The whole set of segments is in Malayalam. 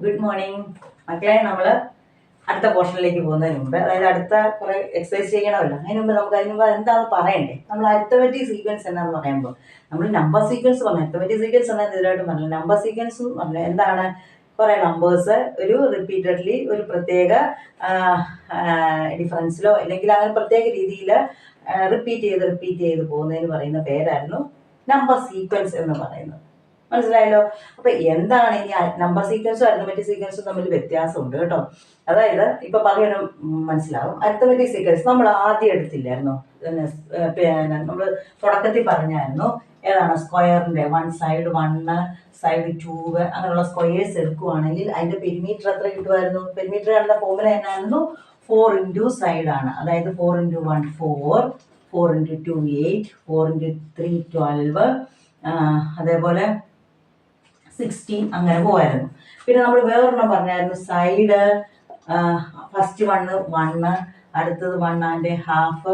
ഗുഡ് മോർണിംഗ് മക്കളെ. നമ്മൾ അടുത്ത പോർഷനിലേക്ക് പോകുന്നതിന് മുമ്പ്, അതായത് അടുത്ത കുറെ എക്സസൈസ് ചെയ്യണമല്ലോ, അതിന് മുമ്പ് എന്താണെന്ന് പറയണ്ടേ. നമ്മൾ അരിത്തമെറ്റിക് സീക്വൻസ് എന്നാന്ന് പറയുമ്പോൾ നമ്മൾ നമ്പർ സീക്വൻസ് പറഞ്ഞു. അരിത്തമെറ്റിക് സീക്വൻസ് എന്നാൽ ഇതിലായിട്ട് പറഞ്ഞു. നമ്പർ സീക്വൻസ് പറഞ്ഞു എന്താണ്? കുറെ നമ്പേഴ്സ് ഒരു റിപ്പീറ്റഡ്ലി ഒരു പ്രത്യേക ഡിഫറൻസിലോ അല്ലെങ്കിൽ അങ്ങനെ പ്രത്യേക രീതിയിൽ റിപ്പീറ്റ് ചെയ്ത് പോകുന്നതിന് പറയുന്ന പേരായിരുന്നു നമ്പർ സീക്വൻസ് എന്ന് പറയുന്നത്. മനസ്സിലായല്ലോ? അപ്പൊ എന്താണ് ഈ നമ്പർ സീക്വൻസും അരിത്തമെറ്റിക് സീക്വൻസും തമ്മിൽ വ്യത്യാസമുണ്ട് കേട്ടോ. അതായത് ഇപ്പൊ പറയുന്നത് മനസ്സിലാവും. അരിത്തമെറ്റിക് സീക്വൻസ് നമ്മൾ ആദ്യം എടുത്തില്ലായിരുന്നു, പിന്നെ നമ്മൾ തുടക്കത്തിൽ പറഞ്ഞായിരുന്നു ഏതാണ്? സ്ക്വയറിന്റെ 1 സൈഡ് 1 സൈഡ് 2 അങ്ങനെയുള്ള സ്ക്വയേഴ്സ് എടുക്കുവാണെങ്കിൽ അതിന്റെ പെരിമീറ്റർ എത്ര കിട്ടുമായിരുന്നു? പെരിമീറ്റർ കാണുന്ന ഫോർമുല എന്നായിരുന്നു? 4 ഇൻറ്റു സൈഡ് ആണ്. അതായത് 4 ഇൻറ്റു 1 4, 4 ഇൻറ്റു 2 8, 4 ഇൻറ്റു 3 12, അതേപോലെ 16 അങ്ങനെ പോവായിരുന്നു. പിന്നെ നമ്മൾ വേറൊരെണ്ണം പറഞ്ഞായിരുന്നു, സൈഡ് ഫസ്റ്റ് 1, അടുത്തത് 1.5,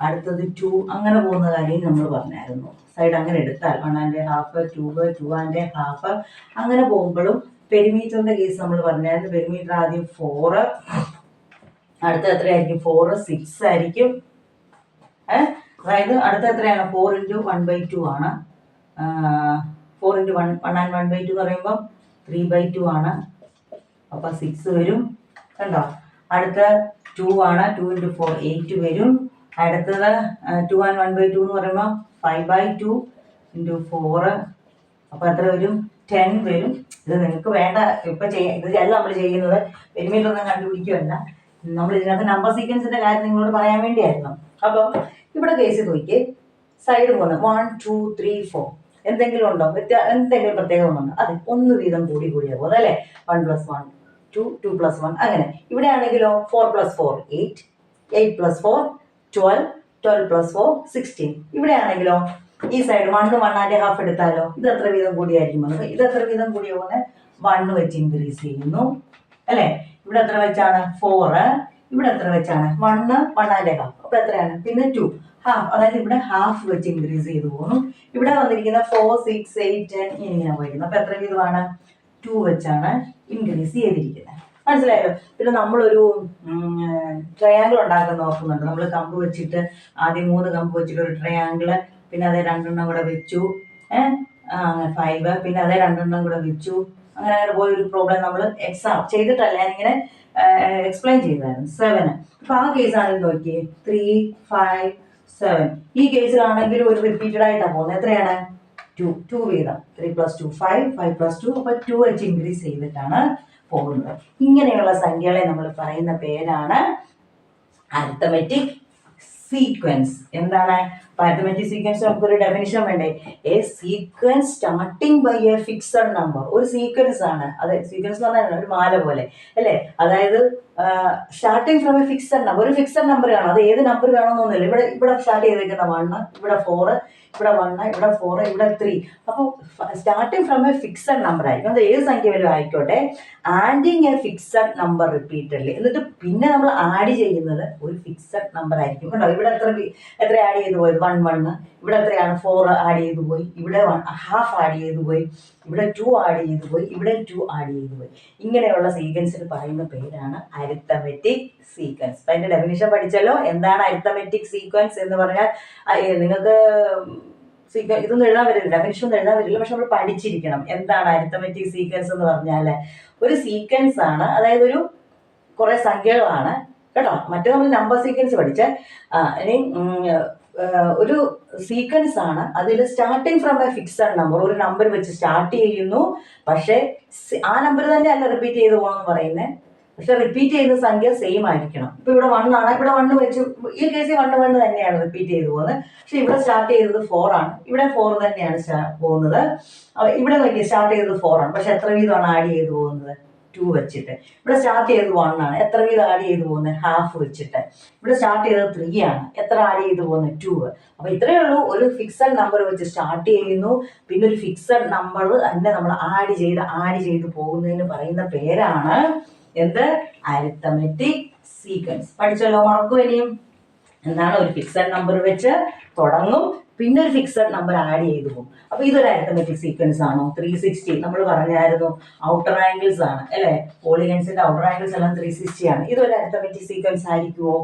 അടുത്തത് 2 അങ്ങനെ പോകുന്ന കാര്യം നമ്മൾ പറഞ്ഞായിരുന്നു. സൈഡ് അങ്ങനെ എടുത്താൽ 1.5, 2, 2.5 അങ്ങനെ പോകുമ്പോഴും പെരിമീറ്ററിന്റെ കേസ് നമ്മൾ പറഞ്ഞായിരുന്നു. പെരിമീറ്റർ ആദ്യം 4, അടുത്ത എത്രയായിരിക്കും? 4 6 ആയിരിക്കും. അതായത് അടുത്ത എത്രയാണ്? 4 ഇൻറ്റു 1/2 ആണ്. 4 ഇൻറ്റു 1 and 1/2 എന്ന് പറയുമ്പോൾ 3/2 ആണ്. അപ്പൊ 6 വരും. കണ്ടോ? അടുത്ത 2 ആണ്. 2 ഇൻറ്റു 4 8 വരും. അടുത്തത് 2 and 1/2 എന്ന് പറയുമ്പോൾ 5/2 ഇൻറ്റു 4, അപ്പൊ എത്ര വരും? 10 വരും. ഇത് നിങ്ങൾക്ക് വേണ്ട ഇപ്പൊ ഇതല്ല നമ്മൾ ചെയ്യുന്നത്, പെരിമീറ്റർ ഒന്നും കണ്ടുപിടിക്കുകയല്ല. നമ്മൾ ഇതിനകത്ത് നമ്പർ സീക്വൻസിന്റെ കാര്യം നിങ്ങളോട് പറയാൻ വേണ്ടിയായിരുന്നു. അപ്പൊ ഇവിടെ കേസ് നോക്കി, സൈഡ് പോകുന്നത് 1 2 3 4 എന്തെങ്കിലും ഉണ്ടോ? എന്തെങ്കിലും പ്രത്യേകത ഒന്നുണ്ടോ? അതെ, ഒന്ന് വീതം കൂടിയാ പോകുന്നത് അല്ലേ? 1 + 1 2, 2 + 1 അങ്ങനെ. ഇവിടെ ആണെങ്കിലോ 4 + 4 8, 8 + 4 12, 12 + 4 16. ഇവിടെ ആണെങ്കിലോ ഈ സൈഡ് 1 1.5 എടുത്താലോ ഇത് എത്ര വീതം കൂടിയായിരിക്കും? ഇത് എത്ര വീതം കൂടിയ പോലെ 1 വെച്ച് ഇൻക്രീസ് ചെയ്യുന്നു അല്ലേ? ഇവിടെ എത്ര വെച്ചാണ്? 4. ഇവിടെ എത്ര വെച്ചാണ്? 1 1.5. അപ്പൊ എത്രയാണ്? പിന്നെ 2 ഹാഫ്, അതായത് ഇവിടെ ഹാഫ് വെച്ച് ഇൻക്രീസ് ചെയ്തു പോകുന്നു. ഇവിടെ വന്നിരിക്കുന്ന 4 6 8 10 ഇങ്ങനെ പോയിരിക്കുന്നു. അപ്പൊ എത്ര വീതമാണ്? 2 വെച്ചാണ് ഇൻക്രീസ് ചെയ്തിരിക്കുന്നത്. മനസ്സിലായല്ലോ? പിന്നെ നമ്മളൊരു ട്രയാങ്കിൾ ഉണ്ടാക്കുന്ന ഓർക്കുന്നുണ്ട്. നമ്മൾ കമ്പ് വെച്ചിട്ട് ആദ്യം 3 കമ്പ് വെച്ചിട്ട് ഒരു ട്രയാങ്കിള്, പിന്നെ അതേ 2 കൂടെ വെച്ചു, 5, പിന്നെ അതേ 2 കൂടെ വെച്ചു, അങ്ങനെ പോയൊരു പ്രോബ്ലം നമ്മൾ എക്സാം ചെയ്തിട്ടല്ല, ഞാനിങ്ങനെ എക്സ്പ്ലെയിൻ ചെയ്തായിരുന്നു. 7. അപ്പൊ ആ കേസാണെങ്കിൽ നോക്കിയേ, 3 5 7. ഈ കേസിലാണെങ്കിൽ ഒരു റിപ്പീറ്റഡ് ആയിട്ടാണ് പോകുന്നത്. എത്രയാണ്? 2 വീതം. 3 + 2 5, 5 + 2 അപ്പൊ 2 വെച്ച് ഇൻക്രീസ് ചെയ്തിട്ടാണ് പോകുന്നത്. ഇങ്ങനെയുള്ള സംഖ്യകളെ നമ്മൾ പറയുന്ന പേരാണ് അരിത്തമെറ്റിക് സീക്വൻസ്. എന്താണ് അരിത്തമെറ്റിക് സീക്വൻസ്? നമുക്കൊരു ഡെഫിനിഷൻ വേണ്ടേ? A sequence starting by a fixed number. ഒരു സീക്വൻസ് ആണ് അത്. സീക്വൻസ് എന്ന് പറഞ്ഞാൽ ഒരു മാല പോലെ അല്ലേ? അതായത് starting from A fixed number. ഒരു ഫിക്സഡ് നമ്പർ കാണും, അത് ഏത് നമ്പർ വേണമെന്നൊന്നുമില്ല. ഇവിടെ സ്റ്റാർട്ട് ചെയ്തേക്കുന്ന 1, ഇവിടെ 4, ഇവിടെ 1, ഇവിടെ 4, ഇവിടെ 3. അപ്പോൾ starting from A fixed number ആയിരിക്കും. അത് ഏത് സംഖ്യ വരും ആയിക്കോട്ടെ. Adding A fixed number repeatedly, എന്നിട്ട് പിന്നെ നമ്മൾ ആഡ് ചെയ്യുന്നത് ഒരു ഫിക്സഡ് നമ്പർ ആയിരിക്കും. കേട്ടോ? ഇവിടെ എത്ര ആഡ് ചെയ്തു പോയത്? 1 1. ഇവിടെ എത്രയാണ്? 4 ആഡ് ചെയ്തു പോയി. ഇവിടെ ഹാഫ് ആഡ് ചെയ്തു പോയി. ഇവിടെ 2 ആഡ് ചെയ്തു പോയി. ഇവിടെ 2 ആഡ് ചെയ്തു പോയി. ഇങ്ങനെയുള്ള സീക്വൻസിന് പറയുന്ന പേരാണ് അരിത്തമെറ്റിക് സീക്വൻസ്. അപ്പൊ അതിന്റെ ഡെഫിനിഷൻ പഠിച്ചല്ലോ. എന്താണ് അരിത്തമെറ്റിക് സീക്വൻസ് എന്ന് പറഞ്ഞാൽ? നിങ്ങൾക്ക് ഇതൊന്നും എഴുതാൻ വരില്ല, ഡെഫിനിഷൻ ഒന്നും എഴുതാൻ വരില്ല, പക്ഷെ നമ്മൾ പഠിച്ചിരിക്കണം എന്താണ് അരിത്തമെറ്റിക് സീക്വൻസ് എന്ന് പറഞ്ഞാല്. ഒരു സീക്വൻസ് ആണ്, അതായത് ഒരു കുറെ സംഖ്യകളാണ് കേട്ടോ. മറ്റേ നമ്മൾ നമ്പർ സീക്വൻസ് പഠിച്ചേ. ഇനി ഒരു സീക്വൻസ് ആണ്, അതിൽ starting from A fixed number, ഒരു നമ്പർ വെച്ച് സ്റ്റാർട്ട് ചെയ്യുന്നു. പക്ഷെ ആ നമ്പർ തന്നെ അല്ല റിപ്പീറ്റ് ചെയ്ത് പോകണമെന്ന് പറയുന്നത്. പക്ഷെ റിപ്പീറ്റ് ചെയ്യുന്ന സംഖ്യ സെയിം ആയിരിക്കണം. ഇപ്പൊ ഇവിടെ 1 ആണ്, ഇവിടെ 1 വെച്ച് ഈ കേസിൽ 1 1 തന്നെയാണ് റിപ്പീറ്റ് ചെയ്ത് പോകുന്നത്. പക്ഷെ ഇവിടെ സ്റ്റാർട്ട് ചെയ്തത് 4 ആണ്, ഇവിടെ 4 തന്നെയാണ് പോകുന്നത്. ഇവിടെ നോക്കി സ്റ്റാർട്ട് ചെയ്തത് 4 ആണ്, പക്ഷെ എത്ര വീതമാണ് ആഡ് ചെയ്ത് പോകുന്നത്? 2 വെച്ചിട്ട്. ഇവിടെ സ്റ്റാർട്ട് ചെയ്തത് 1 ആണ്, എത്ര വീതം ആഡ് ചെയ്ത് പോകുന്നത്? ഹാഫ് വെച്ചിട്ട്. ഇവിടെ സ്റ്റാർട്ട് ചെയ്തത് 3 ആണ്, എത്ര ആഡ് ചെയ്ത് പോകുന്നത്? 2. അപ്പൊ ഇത്രയേ ഉള്ളൂ. ഒരു ഫിക്സഡ് നമ്പർ വെച്ച് സ്റ്റാർട്ട് ചെയ്യുന്നു, പിന്നെ ഒരു ഫിക്സഡ് നമ്പർ തന്നെ നമ്മൾ ആഡ് ചെയ്ത് പോകുന്നതിന് പറയുന്ന പേരാണ് എന്ത്? Arithmetic sequence. പഠിച്ചല്ലോ? മറക്കുമല്ലോ? എന്താണ്? ഒരു ഫിക്സഡ് നമ്പർ വെച്ച് തുടങ്ങും, പിന്നെ ഒരു ഫിക്സഡ് നമ്പർ ആഡ് ചെയ്തു പോകും. അപ്പോൾ ഇതൊരു അരിത്തമെറ്റിക് സീക്വൻസ് ആണോ? 360 നമ്മൾ പറഞ്ഞായിരുന്നു ഔട്ടർ ആംഗിൾസ് ആണ് അല്ലേ, പോളിഗൺസിന്റെ ഔട്ടർ ആംഗിൾസ് എല്ലാം 360 ആണ്. ഇതൊരു അരിത്തമെറ്റിക് സീക്വൻസ് ആയിരിക്കുമോ?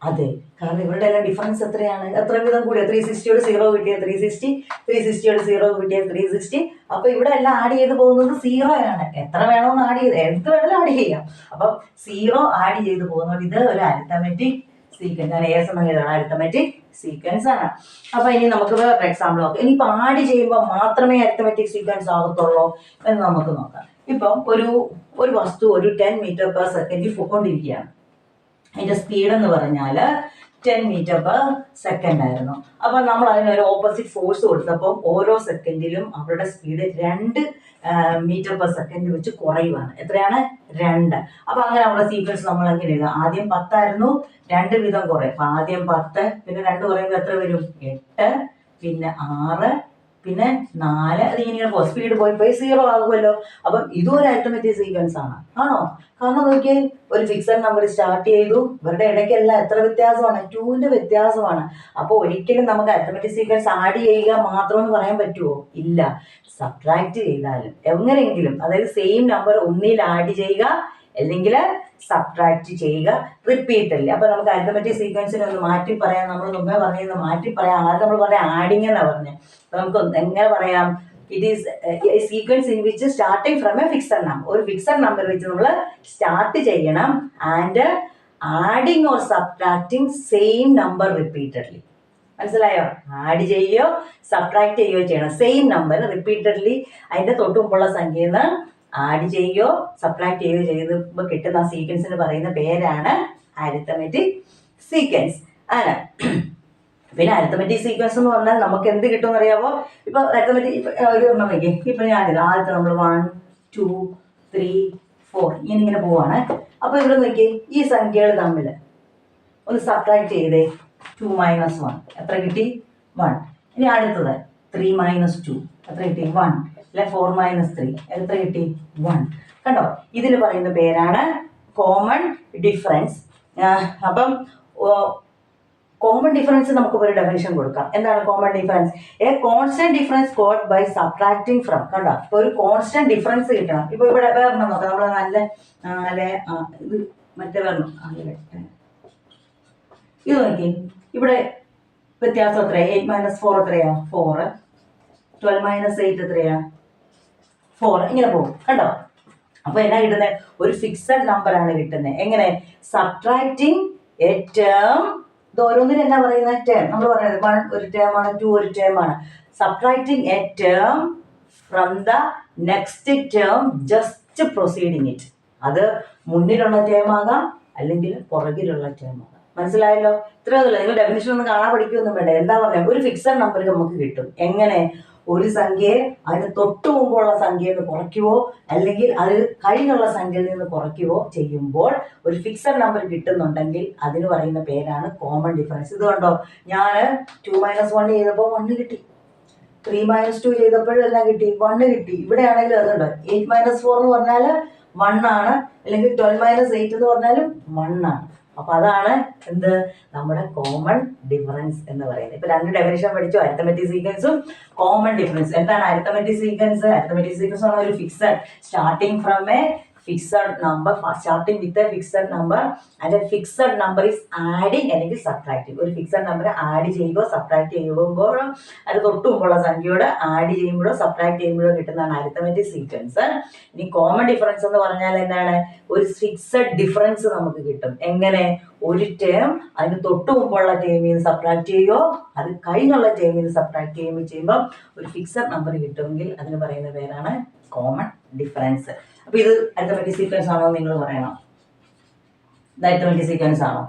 അതെ, കാരണം ഇവരുടെ എല്ലാം ഡിഫറൻസ് എത്രയാണ്? എത്ര വിധം കൂടിയ 360യോട് 0 കിട്ടിയ 360, 360യോട് 0 കിട്ടിയ 360. അപ്പൊ ഇവിടെ എല്ലാം ആഡ് ചെയ്ത് പോകുന്നത് 0 ആണ്. എത്ര വേണമെന്ന് ആഡ് ചെയ്ത് എന്ത് വേണമെങ്കിലും ആഡ് ചെയ്യാം. അപ്പം 0 ആഡ് ചെയ്ത് പോകുന്നത് ഇത് ഒരു അരിത്തമെറ്റിക് സീക്വൻസ് ആണ്. അരിത്തമെറ്റിക് സീക്വൻസ് ആണ്. അപ്പൊ ഇനി നമുക്ക് വേറെ എക്സാമ്പിൾ നോക്കാം. ഇനിയിപ്പോ ആഡ് ചെയ്യുമ്പോൾ മാത്രമേ അരിത്തമെറ്റിക് സീക്വൻസ് ആകത്തുള്ളൂ എന്ന് നമുക്ക് നോക്കാം. ഇപ്പം ഒരു വസ്തു ഒരു 10 മീറ്റർ പെർ സെക്കൻഡിൽ പൊയ്ക്കൊണ്ടിരിക്കുകയാണ്. അതിന്റെ സ്പീഡ് എന്ന് പറഞ്ഞാൽ 10 മീറ്റർ പെർ സെക്കൻഡ് ആയിരുന്നു. അപ്പൊ നമ്മൾ അതിനൊരു ഓപ്പോസിറ്റ് ഫോഴ്സ് കൊടുത്തപ്പോൾ ഓരോ സെക്കൻഡിലും അവരുടെ സ്പീഡ് 2 മീറ്റർ പെർ സെക്കൻഡ് വെച്ച് കുറയുവാണ്. എത്രയാണ്? 2. അപ്പൊ അങ്ങനെ നമ്മുടെ സീക്വൻസ് നമ്മൾ എങ്ങനെ എഴുതാം? ആദ്യം 10 ആയിരുന്നു, 2 വീതം കുറയും. അപ്പൊ ആദ്യം 10, പിന്നെ 2 കുറയുമ്പോൾ എത്ര വരും? 8, പിന്നെ 6, പിന്നെ 4. അത് ഇങ്ങനെ സ്പീഡ് പോയി 0 ആകുമല്ലോ. അപ്പം ഇതും ഒരു അരിത്തമെറ്റിക് സീക്വൻസ് ആണ്. ആണോ? കാരണം നോക്കിയാൽ ഒരു ഫിക്സഡ് നമ്പർ സ്റ്റാർട്ട് ചെയ്തു, ഇവരുടെ ഇടയ്ക്കെല്ലാം എത്ര വ്യത്യാസമാണ്? 2ന്റെ വ്യത്യാസമാണ്. അപ്പോൾ ഒരിക്കലും നമുക്ക് അരിത്തമെറ്റിക് സീക്വൻസ് ആഡ് ചെയ്യുക മാത്രമെന്ന് പറയാൻ പറ്റുമോ? ഇല്ല. സബ്ട്രാക്ട് ചെയ്താലും എങ്ങനെയെങ്കിലും, അതായത് സെയിം നമ്പർ ഒന്നിൽ ആഡ് ചെയ്യുക അല്ലെങ്കിൽ സബ്ട്രാക്ട് ചെയ്യുക റിപ്പീറ്റഡ്ലി. അപ്പൊ നമുക്ക് അരിത്തമെറ്റിക് സീക്വൻസിനെ ഒന്ന് മാറ്റി പറയാം. നമ്മൾ മുമ്പേ പറയുന്നത് മാറ്റി പറയാം. ആദ്യം നമ്മൾ പറയാം ആഡിങ് എന്നാ പറഞ്ഞത്. അപ്പൊ നമുക്ക് എങ്ങനെ പറയാം? It is A sequence in which starting from A fixed number. ഒരു ഫിക്സഡ് നമ്പർ വെച്ച് നമ്മൾ സ്റ്റാർട്ട് ചെയ്യണം and adding or subtracting same number repeatedly. മനസ്സിലായോ? ആഡ് ചെയ്യുകയോ സബ്ട്രാക്ട് ചെയ്യുകയോ ചെയ്യണം. സെയിം നമ്പർ റിപ്പീറ്റഡ്ലി അതിന്റെ തൊട്ട് മുമ്പുള്ള സംഖ്യയിൽ നിന്ന് ആഡ് ചെയ്യുകയോ സബ്ട്രാക്ട് ചെയ്യുകയോ ചെയ്യുമ്പോൾ കിട്ടുന്ന ആ സീക്വൻസിന് പറയുന്ന പേരാണ് അരിത്തമെറ്റിക് സീക്വൻസ് ആണ്. പിന്നെ അരിത്തമെറ്റിക് സീക്വൻസ് എന്ന് പറഞ്ഞാൽ നമുക്ക് എന്ത് കിട്ടുമെന്ന് അറിയാമോ? ഇപ്പൊ അരിത്തമെറ്റിക് ഒരു എണ്ണം വയ്ക്കേ. ഇപ്പൊ ഞാനിത് ആദ്യത്തെ നമ്മൾ 1, 2, 3, 4 ഇങ്ങനെ പോവാണ്. അപ്പൊ ഇവിടെ നോക്കിയേ, ഈ സംഖ്യകൾ തമ്മിൽ ഒന്ന് സബ്ട്രാക്ട് ചെയ്തേ. 2 - 1 എത്ര കിട്ടി? 1. ഇനി അടുത്തത് 3 - 2 എത്ര കിട്ടി? 1. അല്ലെ 4 - 3 എത്ര കിട്ടി? 1. കണ്ടോ? ഇതിന് പറയുന്ന പേരാണ് കോമൺ ഡിഫറൻസ്. അപ്പം കോമൺ ഡിഫറൻസ് നമുക്ക് ഒരു ഡെഫിനിഷൻ കൊടുക്കാം. എന്താണ് common difference? A constant difference got by subtracting from. കണ്ടോ? ഇപ്പൊ ഒരു കോൺസ്റ്റന്റ് ഡിഫറൻസ് കിട്ടണം. ഇപ്പൊ ഇവിടെ വേറെ നോക്കാം. നമ്മൾ നല്ല ഇത് മറ്റേ വേറെ ഇത് നോക്കി. ഇവിടെ വ്യത്യാസം എത്രയാ? 8 - 4 എത്രയാ? 4. 12 - 8 എത്രയാ? 4. ഇങ്ങനെ പോകും. കണ്ടോ? അപ്പൊ എന്നാ കിട്ടുന്നത്? ഒരു ഫിക്സഡ് നമ്പർ ആണ് കിട്ടുന്നത്. എങ്ങനെ? Subtracting A term. ഇത് ഓരോന്നിനും എന്നാ പറയുന്നത്? ടേം. നമ്മൾ പറയുന്നത് 1 ഒരു ടേം ആണ്, 2 ഒരു ടേം ആണ്. Subtracting A term from the next term just proceeding it. അത് മുന്നിലുള്ള ടേം ആകാം അല്ലെങ്കിൽ പുറകിലുള്ള ടേം ആകാം. മനസ്സിലായല്ലോ? ഇത്രയൊന്നുമില്ല. നിങ്ങൾ ഡെഫിനിഷൻ ഒന്നും കാണാൻ പഠിക്കുകയൊന്നും വേണ്ട. എന്താ പറയുക? ഒരു ഫിക്സഡ് നമ്പർ നമുക്ക് കിട്ടും. എങ്ങനെ? ഒരു സംഖ്യയെ അതിന് തൊട്ടു മുമ്പുള്ള സംഖ്യയിൽ നിന്ന് കുറയ്ക്കുവോ അല്ലെങ്കിൽ അതിൽ കഴിഞ്ഞുള്ള സംഖ്യയിൽ നിന്ന് കുറയ്ക്കുവോ ചെയ്യുമ്പോൾ ഒരു ഫിക്സഡ് നമ്പർ കിട്ടുന്നുണ്ടെങ്കിൽ അതിന് പറയുന്ന പേരാണ് കോമൺ ഡിഫറൻസ്. ഇത് കണ്ടോ? ഞാൻ 2 - 1 ചെയ്തപ്പോൾ 1 കിട്ടി. 3 - 2 ചെയ്തപ്പോഴും എല്ലാം കിട്ടി, 1 കിട്ടി. ഇവിടെ ആണെങ്കിലും അതുണ്ടോ? 8 - 4 എന്ന് പറഞ്ഞാൽ 1 ആണ്, അല്ലെങ്കിൽ 12 - 8 എന്ന് പറഞ്ഞാലും 1 ആണ്. അപ്പൊ അതാണ് എന്ത്? നമ്മുടെ കോമൺ ഡിഫറൻസ് എന്ന് പറയുന്നത്. ഇപ്പൊ 2 ഡെഫിനിഷൻ പഠിച്ചു, അരിത്തമെറ്റിക് സീക്വൻസും കോമൺ ഡിഫറൻസ്. എന്താണ് അരിത്തമെറ്റിക് സീക്വൻസ്? അരിത്തമെറ്റിക് സീക്വൻസ് ആണ് ഒരു fixed starting from A fixed number, starting with a fixed number and A fixed number is adding അല്ലെങ്കിൽ സബ്ട്രാക്ടിങ്. ഒരു ഫിക്സഡ് നമ്പർ ആഡ് ചെയ്യുമ്പോൾ സബ്ട്രാക്ട് ചെയ്യുമ്പോഴോ അത് തൊട്ട് മുമ്പുള്ള സംഖ്യയോട് ആഡ് ചെയ്യുമ്പോഴോ സബ്ട്രാക്ട് ചെയ്യുമ്പോഴോ കിട്ടുന്നതാണ് അരിത്തമെറ്റിക് സീക്വൻസ്. ഇനി കോമൺ ഡിഫറൻസ് എന്ന് പറഞ്ഞാൽ എന്താണ്? ഒരു ഫിക്സഡ് ഡിഫറൻസ് നമുക്ക് കിട്ടും. എങ്ങനെ? ഒരു ടേം അതിന് തൊട്ട് മുമ്പുള്ള ടേമിൽ നിന്ന് സബ്ട്രാക്ട് ചെയ്യുകയോ അത് കഴിഞ്ഞുള്ള ടേമിൽ നിന്ന് സബ്ട്രാക്ട് ചെയ്യുമ്പോൾ ഒരു ഫിക്സഡ് നമ്പർ കിട്ടുമെങ്കിൽ അതിന് പറയുന്ന പേരാണ് കോമൺ ഡിഫറൻസ്. അപ്പൊ ഇത് അരിത്തമെറ്റിക് സീക്വൻസ് ആണോ നിങ്ങൾ പറയണം? ഇത് അരിത്തമെറ്റിക് സീക്വൻസ് ആണോ?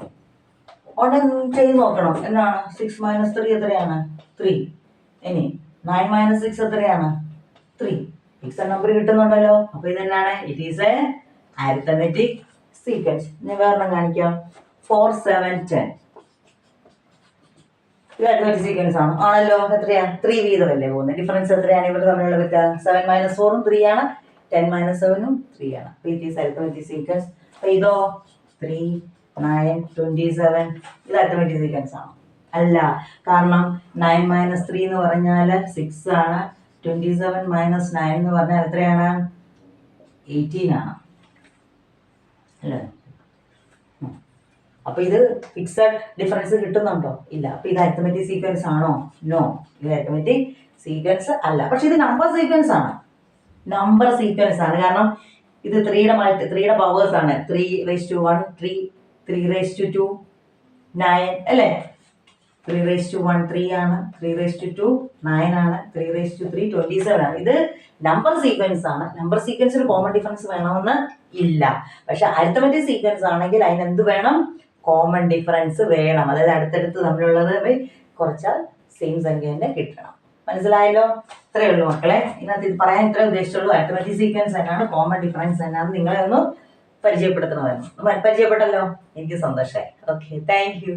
ഉടനെ ചെയ്ത് നോക്കണം. എന്താണ്? 6 - 3 എത്രയാണ്? 3. ഇനി 9 - 6 എത്രയാണ്? 3. ഫിക്സഡ് നമ്പർ കിട്ടുന്നുണ്ടല്ലോ. അപ്പൊ ഇതെന്നാണ്? It is a arithmetic sequence. ഞാൻ വേറെ കാണിക്കാം. 4, 7, 10 ഇത് അരിത്തമെറ്റിക് സീക്വൻസ് ആണ്. ആണല്ലോ. എത്രയാ? 3 വീതമല്ലേ പോകുന്നത്. ഡിഫറൻസ് എത്രയാണ് ഇവർ തമ്മിലുള്ള വ്യത്യാസം? 7 - 4 3 ആണ്, 10 - 7 3 ആണ്. അപ്പൊ ഇറ്റ് ഈസ് അരിത്തമെറ്റിക് സീക്വൻസ്. അപ്പൊ ഇതോ 3, 9, 27 ഇത് അരിത്തമെറ്റിക് സീക്വൻസ് ആണ്. അല്ല, കാരണം 9 - 3 എന്ന് പറഞ്ഞാൽ 6 ആണ്. 27 - 9 എന്ന് പറഞ്ഞാൽ എത്രയാണ്? 18 ആണ് അല്ലേ? അപ്പൊ ഇത് ഫിക്സഡ് ഡിഫറൻസ് കിട്ടുന്നുണ്ടോ? ഇല്ല. അപ്പൊ ഇത് അരിത്തമെറ്റിക് സീക്വൻസ് ആണോ? നോ, ഇത് അരിത്തമെറ്റിക് സീക്വൻസ് അല്ല. പക്ഷെ ഇത് നമ്പർ സീക്വൻസ് ആണ്. നമ്പർ സീക്വൻസ് ആണ്. കാരണം ഇത് 3യുടെ പവേഴ്സ് ആണ്. 3⁻1 3, 3⁻2 9 അല്ലേ? 3⁻1 3 ആണ്, 3⁻2 9 ആണ്, 3⁻3 27 ആണ്. ഇത് നമ്പർ സീക്വൻസ് ആണ്. നമ്പർ സീക്വൻസിന് കോമൺ ഡിഫറൻസ് വേണമെന്ന് ഇല്ല. പക്ഷെ അരിത്തമെറ്റിക് സീക്വൻസ് ആണെങ്കിൽ അതിന് എന്ത് വേണം? കോമൺ ഡിഫറൻസ് വേണം. അതായത് അടുത്തടുത്ത് തമ്മിലുള്ളത് കുറച്ചാൽ സെയിം സംഖ്യ തന്നെ കിട്ടണം. മനസ്സിലായല്ലോ? ഇത്രയേ ഉള്ളൂ മക്കളെ. ഇതിനകത്ത് ഇത് പറയാൻ ഇത്രേ ഉദ്ദേശിച്ചുള്ളൂ. അരിത്തമെറ്റിക് സീക്വൻസ് എന്നാണ്, കോമൺ ഡിഫറൻസ് എന്നാണ് നിങ്ങളെ ഒന്ന് പരിചയപ്പെടുത്തണമായിരുന്നു. പരിചയപ്പെട്ടല്ലോ, എനിക്ക് സന്തോഷമായി. Okay, thank you.